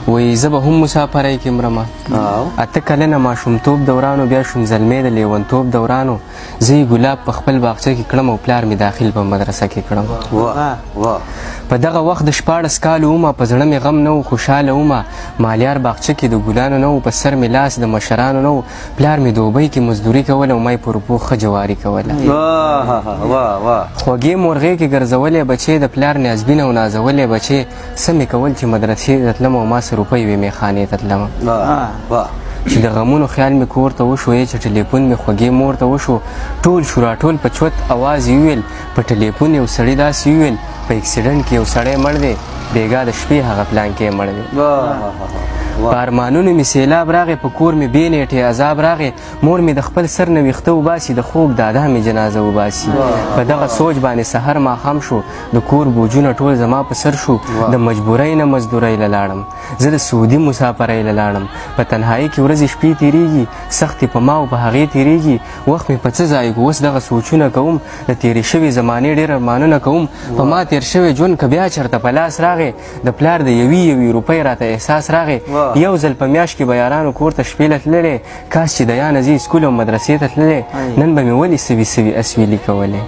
وایي زه به هم مسافرۍ کې مرمه. اته کلنه ماشومتوب دورانو بیا شونځلمې د لیونتوب دورانو زه یې ګلاب په خپل باغچه کې کړم او پلار مې داخل په مدرسه کې کړم. په دغه وخت د 14 کالو ومه، په زړه مې غم نه و، خوشحاله ومه. مالیار باغچه کې د ګلانو نه و، په سر مې لاس د مشرانو نه و. پلار مې دوبۍ کې مزدوري کوله او ما یې په روپو ښه جواري کوله. خوږې مرغې کې ګرځولې بچې، د پلار نیازبینه او نازولې بچې. څه مې کول چې مدرسې ته تلم او ما څه روپۍ وې میخانې ته تلم. چې د غمونو خیال مې کور ته وشو، چې ټلیفون مې خوږې مور ته وشو. ټول شو راټول په چوت اواز یې وویل، په ټلیفون یو سړي داسې وویل، په اکسیډنټ کې یو سړی مړ دی، بېګا د شپې هغه پلان کې مړ دی. په ارمانونو مې سیلاب راغی، په کور مې بې نیټې عذاب راغی. مور مې د خپل سر نه ویښته وباسي، د خوږ دادا مې جنازه وباسي. په دغه سوچ باندې سحر ماښام شو، د کور بوجونه ټول زما په سر شو. د مجبورۍ نه مزدورۍ له لاړم، زه د سعودي مسافرۍ له لاړم. په تنهایي کې ورځې شپې تېرېږي، سختې په ما او په هغې تېرېږي. وخت مې په څه ضایع کړو، اوس دغه سوچونه کوم، د تېرې شوې زمانې ډېر ارمانونه کوم. په ما تېر شوی ژوند که بیا چېرته په لاس راغی، د پلار د یوې روپۍ راته احساس راغی. یو ځل په میاشت کې به یارانو کور ته شپې له تللی، کاش چې د یانه زه سکول او مدرسې ته تللی. نن به مې ولې سوي سوي اسویلي کولې،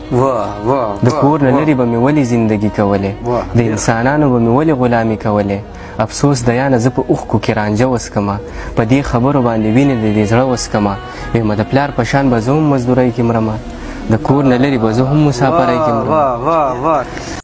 د کور نه لرې به مې ولې زندګي کولې، د انسانانو به مې ولې غلامي کولې. افسوس د یانه زه په اوښکو کې رانجه وسکمه، په دې خبرو باندې وینې د دې زړه وسکمه. ویمه د پلار په شان به زه هم مزدورۍ کې مرمه، د کور نه لرې به زه هم مسافرۍ کې مرمه.